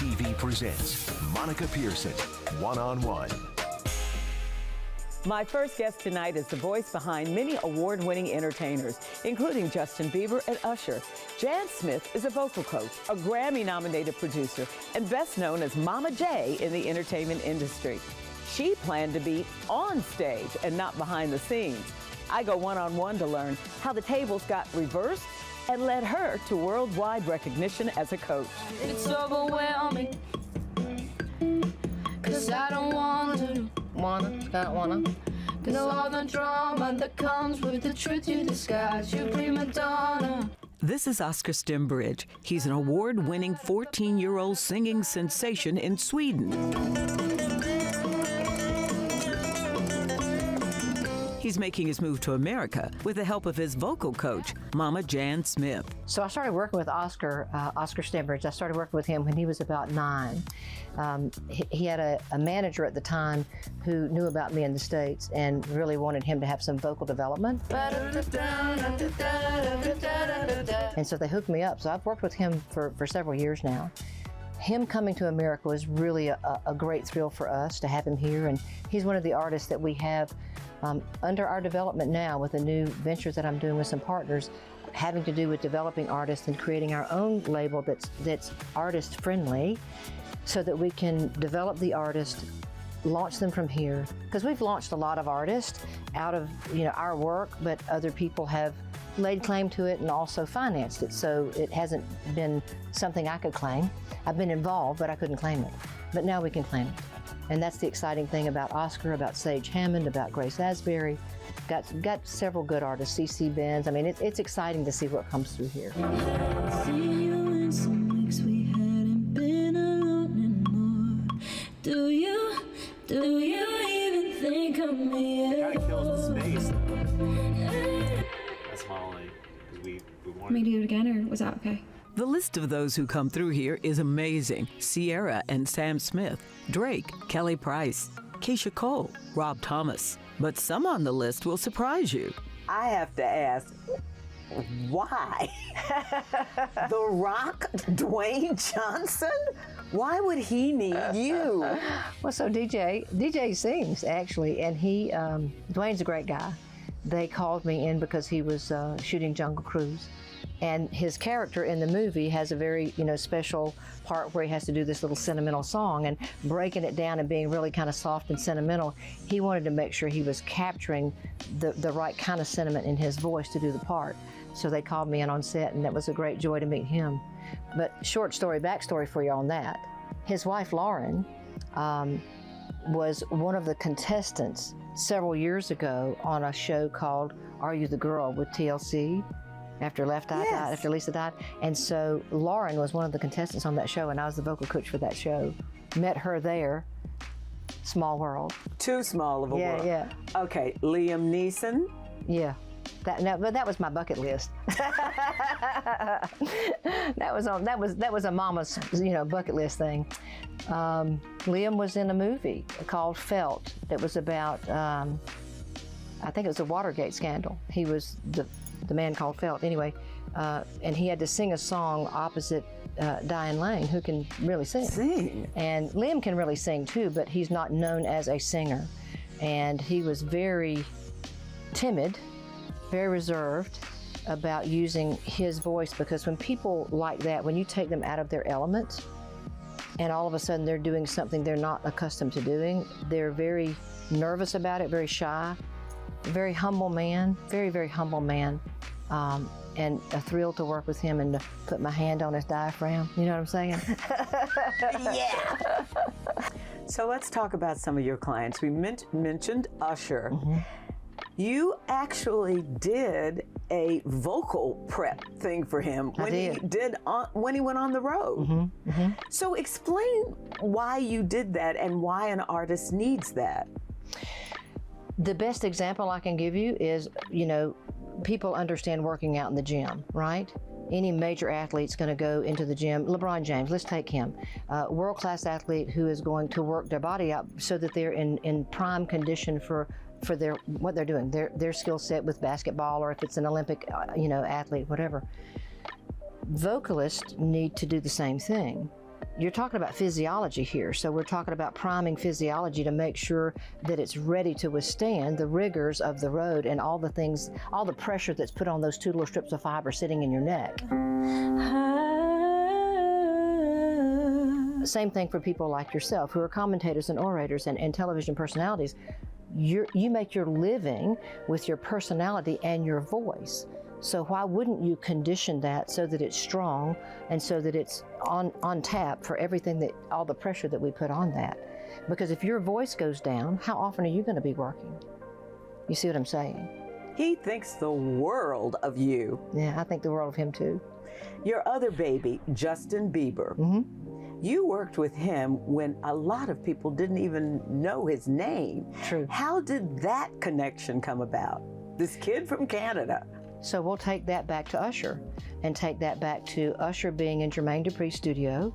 TV presents Monica Pearson, One-on-One. My first guest tonight is the voice behind many award-winning entertainers, including Justin Bieber and Usher. Jan Smith is a vocal coach, a Grammy-nominated producer, and best known as Mama J in the entertainment industry. She planned to be on stage and not behind the scenes. I go one-on-one to learn how the tables got reversed and led her to worldwide recognition as a coach. It's overwhelming, 'cause I don't don't wanna. Cause all the drama that comes with the truth you disguise, you prima donna. This is Oscar Stenbridge. He's an award-winning 14-year-old singing sensation in Sweden. He's making his move to America with the help of his vocal coach, Mama Jan Smith. So I started working with Oscar Stenbridge. I started working with him when he was about 9. He had a manager at the time who knew about me in the States and really wanted him to have some vocal development. And so they hooked me up. So I've worked with him for several years now. Him coming to America was really a great thrill for us to have him here. And he's one of the artists that we have under our development now with a new venture that I'm doing with some partners, having to do with developing artists and creating our own label that's artist friendly, so that we can develop the artist, launch them from here. Because we've launched a lot of artists out of our work, but other people have laid claim to it and also financed it. So it hasn't been something I could claim. I've been involved, but I couldn't claim it. But now we can claim it. And that's the exciting thing about Oscar, about Sage Hammond, about Grace Asbury. Got several good artists, C.C. Benz. I mean, it's exciting to see what comes through here. See you in some weeks we hadn't been alone anymore. Do you even think of me? It kind of kills the space. That's my only, because we wanted. May do it again, or was that okay? The list of those who come through here is amazing. Sierra and Sam Smith, Drake, Kelly Price, Keisha Cole, Rob Thomas. But some on the list will surprise you. I have to ask, why? The Rock, Dwayne Johnson? Why would he need you? Well, so DJ sings, actually, and Dwayne's a great guy. They called me in because he was shooting Jungle Cruise. And his character in the movie has a very, special part where he has to do this little sentimental song, and breaking it down and being really kind of soft and sentimental. He wanted to make sure he was capturing the right kind of sentiment in his voice to do the part. So they called me in on set, and that was a great joy to meet him. But short story, backstory for you on that. His wife, Lauren, was one of the contestants several years ago on a show called Are You the Girl with TLC. After Lisa died. And so Lauren was one of the contestants on that show, and I was the vocal coach for that show. Met her there. Small world. Too small of a world. Yeah. Okay, Liam Neeson. Yeah. But that was my bucket list. that was a mama's bucket list thing. Liam was in a movie called Felt that was about I think it was a Watergate scandal. He was the man called Felt, anyway, and he had to sing a song opposite Diane Lane, who can really sing. And Liam can really sing too, but he's not known as a singer. And he was very timid, very reserved about using his voice, because when people like that, when you take them out of their element, and all of a sudden they're doing something they're not accustomed to doing, they're very nervous about it, very shy. Very humble man, very, very humble man, and a thrill to work with him and to put my hand on his diaphragm. You know what I'm saying? Yeah. So let's talk about some of your clients. We mentioned Usher. Mm-hmm. You actually did a vocal prep thing for him when he went on the road. Mm-hmm. Mm-hmm. So explain why you did that and why an artist needs that. The best example I can give you is, people understand working out in the gym, right? Any major athlete's going to go into the gym. LeBron James, let's take him. World-class athlete who is going to work their body out so that they're in prime condition for what they're doing, their skill set with basketball, or if it's an Olympic, athlete, whatever. Vocalists need to do the same thing. you're talking about physiology here. So we're talking about priming physiology to make sure that it's ready to withstand the rigors of the road and all the things, all the pressure that's put on those two little strips of fiber sitting in your neck. Same thing for people like yourself who are commentators and orators and television personalities. You make your living with your personality and your voice. So why wouldn't you condition that so that it's strong and so that it's on tap for everything that, all the pressure that we put on that? Because if your voice goes down, how often are you going to be working? You see what I'm saying? He thinks the world of you. Yeah, I think the world of him too. Your other baby, Justin Bieber. You worked with him when a lot of people didn't even know his name. True. How did that connection come about? This kid from Canada. So we'll take that back to Usher and take that back to Usher being in Jermaine Dupri's studio.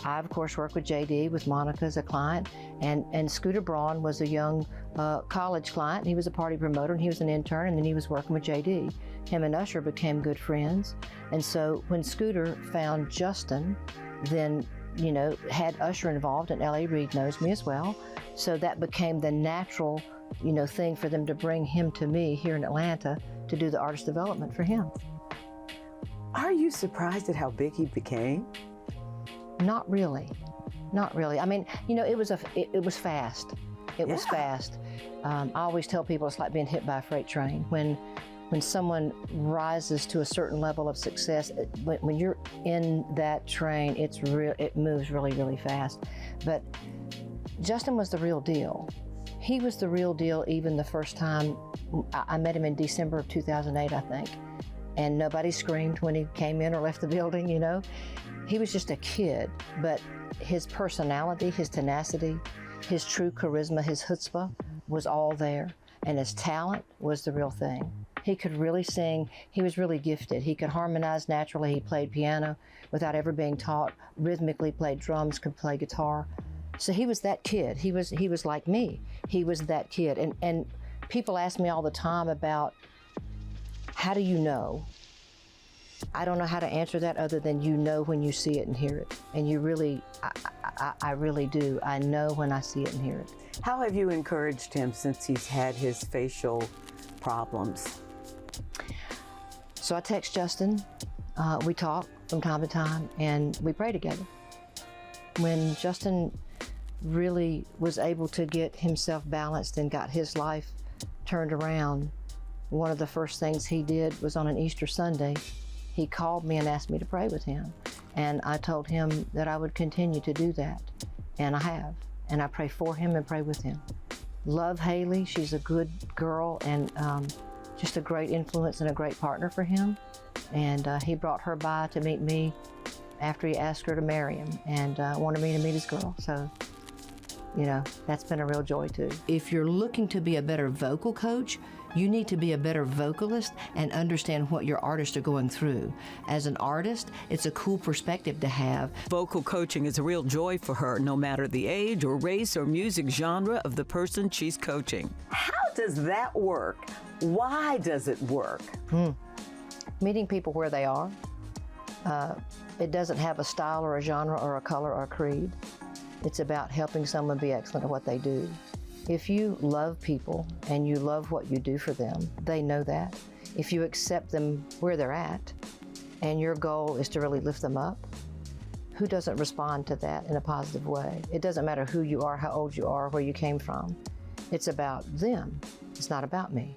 I, of course, worked with JD, with Monica as a client, and Scooter Braun was a young college client. He was a party promoter, and he was an intern, and then he was working with JD. Him and Usher became good friends. And so when Scooter found Justin, then, you know, had Usher involved, and L.A. Reid knows me as well. So that became the natural, you know, thing for them to bring him to me here in Atlanta to do the artist development for him. Are you surprised at how big he became? Not really, not really. I mean, you know, it was fast. It was fast. I always tell people it's like being hit by a freight train. When someone rises to a certain level of success, when you're in that train, it moves really, really fast. But Justin was the real deal. He was the real deal even the first time. I met him in December of 2008, I think. And nobody screamed when he came in or left the building, you know. He was just a kid, but his personality, his tenacity, his true charisma, his chutzpah was all there. And his talent was the real thing. He could really sing. He was really gifted. He could harmonize naturally. He played piano without ever being taught, rhythmically played drums, could play guitar. So he was that kid. He was like me. He was that kid. And people ask me all the time about, how do you know? I don't know how to answer that other than you know when you see it and hear it. And you really, I really do. I know when I see it and hear it. How have you encouraged him since he's had his facial problems? So I text Justin. We talk from time to time, and we pray together. When Justin really was able to get himself balanced and got his life turned around, one of the first things he did was on an Easter Sunday, he called me and asked me to pray with him. And I told him that I would continue to do that. And I have. And I pray for him and pray with him. Love Haley. She's a good girl and just a great influence and a great partner for him. And he brought her by to meet me after he asked her to marry him and wanted me to meet his girl. So, you know, that's been a real joy too. If you're looking to be a better vocal coach, you need to be a better vocalist and understand what your artists are going through. As an artist, it's a cool perspective to have. Vocal coaching is a real joy for her, no matter the age or race or music genre of the person she's coaching. How does that work? Why does it work? Meeting people where they are. It doesn't have a style or a genre or a color or a creed. It's about helping someone be excellent at what they do. If you love people and you love what you do for them, they know that. If you accept them where they're at and your goal is to really lift them up, who doesn't respond to that in a positive way? It doesn't matter who you are, how old you are, where you came from. It's about them. It's not about me.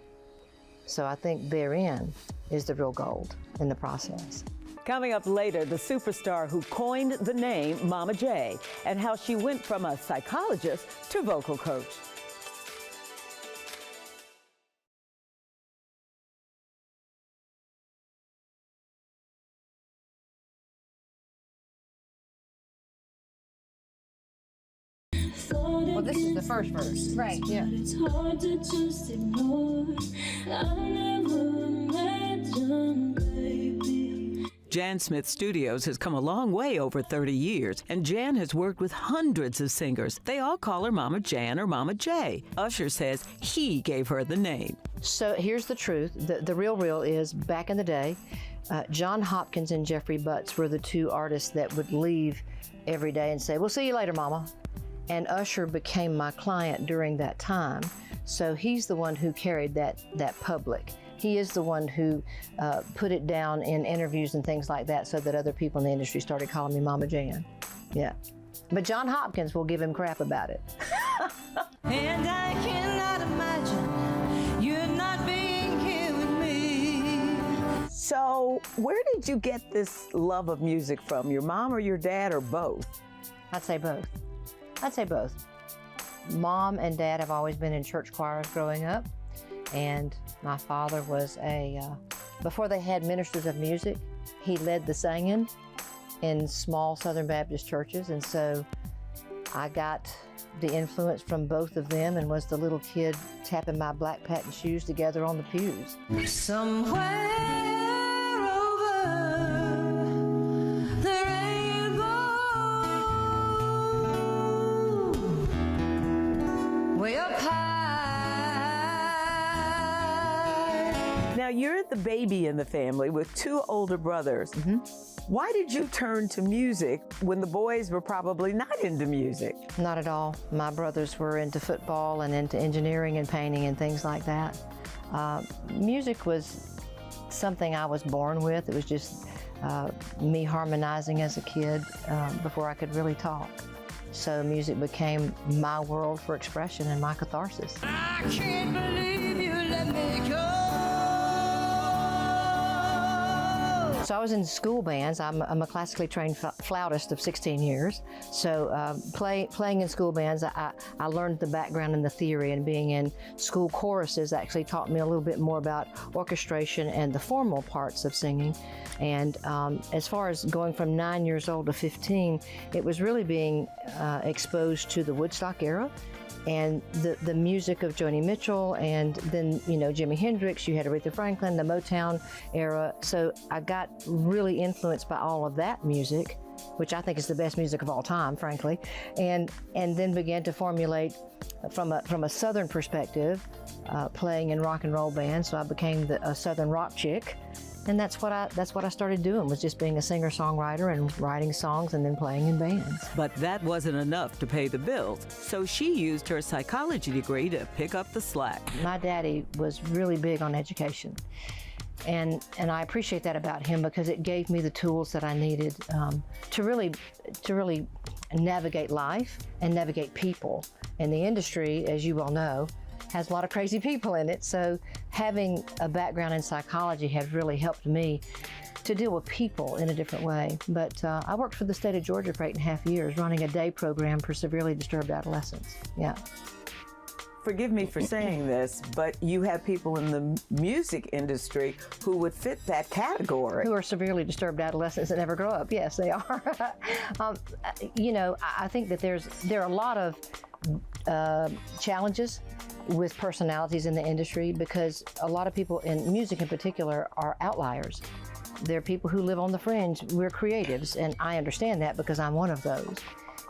So I think therein is the real gold in the process. Coming up later, the superstar who coined the name Mama J and how she went from a psychologist to vocal coach. Well, this is the first verse. Right, yeah. It's hard to just ignore. I never imagined, baby. Jan Smith Studios has come a long way over 30 years, and Jan has worked with hundreds of singers. They all call her Mama Jan or Mama J. Usher says he gave her the name. So here's the truth. The real is, back in the day, John Hopkins and Jeffrey Butts were the two artists that would leave every day and say, "We'll see you later, Mama." And Usher became my client during that time. So he's the one who carried that public. He is the one who put it down in interviews and things like that so that other people in the industry started calling me Mama Jan. Yeah. But John Hopkins will give him crap about it. And I cannot imagine you not being here with me. So, where did you get this love of music from? Your mom or your dad or both? I'd say both. Mom and Dad have always been in church choirs growing up, and my father was before they had ministers of music, he led the singing in small Southern Baptist churches, and so I got the influence from both of them and was the little kid tapping my black patent shoes together on the pews. Somewhere over the rainbow, way up high. Now, you're the baby in the family with two older brothers. Why did you turn to music when the boys were probably not into music? Not at all. My brothers were into football and into engineering and painting and things like that. Music was something I was born with. It was just me harmonizing as a kid before I could really talk. So music became my world for expression and my catharsis. I can't believe you let me go. So I was in school bands. I'm a classically trained flautist of 16 years. So playing in school bands, I learned the background and the theory, and being in school choruses actually taught me a little bit more about orchestration and the formal parts of singing. And as far as going from 9 years old to 15, it was really being exposed to the Woodstock era and the music of Joni Mitchell, and then, you know, Jimi Hendrix, you had Aretha Franklin, the Motown era. So I got really influenced by all of that music, which I think is the best music of all time, frankly, and then began to formulate from a Southern perspective, playing in rock and roll bands. So I became a Southern rock chick. And that's what I started doing, was just being a singer-songwriter and writing songs and then playing in bands. But that wasn't enough to pay the bills, so she used her psychology degree to pick up the slack. My daddy was really big on education, and I appreciate that about him, because it gave me the tools that I needed to really navigate life and navigate people. And the industry, as you well know, has a lot of crazy people in it. So having a background in psychology has really helped me to deal with people in a different way. But I worked for the state of Georgia for 8.5 years, running a day program for severely disturbed adolescents. Yeah. Forgive me for saying this, but you have people in the music industry who would fit that category. Who are severely disturbed adolescents that never grow up. Yes, they are. You know, I think that there are a lot of challenges with personalities in the industry, because a lot of people in music in particular are outliers. They're people who live on the fringe. We're creatives, and I understand that because I'm one of those.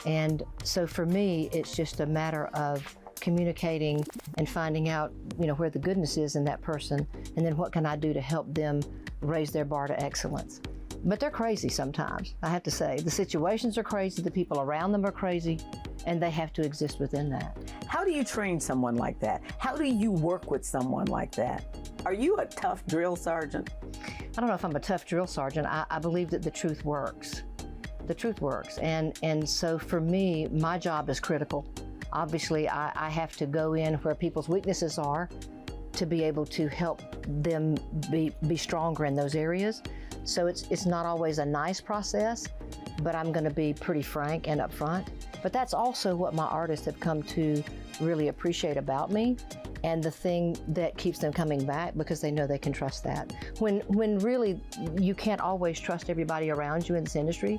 And so for me, it's just a matter of communicating and finding out, you know, where the goodness is in that person, and then what can I do to help them raise their bar to excellence. But they're crazy sometimes, I have to say. The situations are crazy, the people around them are crazy, and they have to exist within that. How do you train someone like that? How do you work with someone like that? Are you a tough drill sergeant? I don't know if I'm a tough drill sergeant. I believe that the truth works. The truth works. And so for me, my job is critical. Obviously, I have to go in where people's weaknesses are to be able to help them be stronger in those areas. So it's not always a nice process, but I'm going to be pretty frank and upfront. But that's also what my artists have come to really appreciate about me, and the thing that keeps them coming back, because they know they can trust that. When really you can't always trust everybody around you in this industry.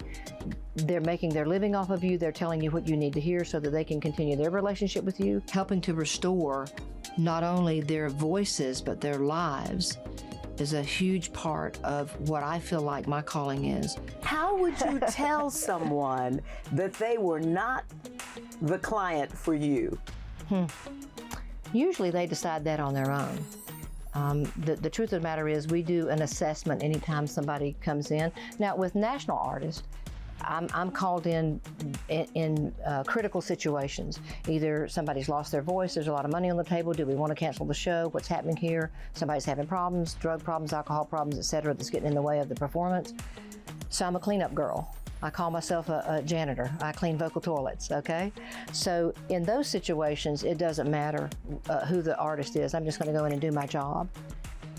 They're making their living off of you. They're telling you what you need to hear so that they can continue their relationship with you. Helping to restore not only their voices, but their lives is a huge part of what I feel like my calling is. How would you tell someone that they were not the client for you? Usually they decide that on their own. The truth of the matter is we do an assessment anytime somebody comes in. Now with national artists, I'm called in critical situations. Either somebody's lost their voice, there's a lot of money on the table, do we want to cancel the show, what's happening here, somebody's having problems, drug problems, alcohol problems, etc., that's getting in the way of the performance. So I'm a cleanup girl. I call myself a janitor. I clean vocal toilets, okay? So in those situations, it doesn't matter who the artist is. I'm just gonna go in and do my job.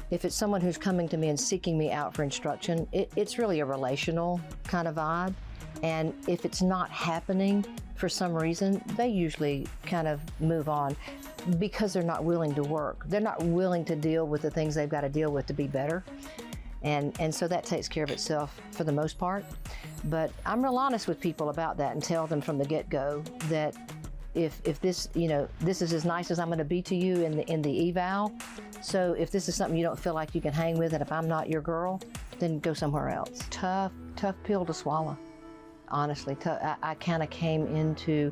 If it's someone who's coming to me and seeking me out for instruction, it's really a relational kind of vibe. And if it's not happening for some reason, they usually kind of move on because they're not willing to work. They're not willing to deal with the things they've got to deal with to be better. And so that takes care of itself for the most part. But I'm real honest with people about that and tell them from the get-go that if this, this is as nice as I'm going to be to you in the eval. So if this is something you don't feel like you can hang with, and if I'm not your girl, then go somewhere else. Tough pill to swallow. Honestly, I kind of came into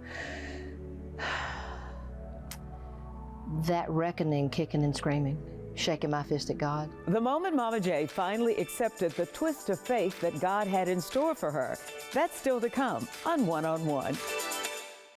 that reckoning, kicking and screaming, shaking my fist at God. The moment Mama J finally accepted the twist of faith that God had in store for her, that's still to come on One on One.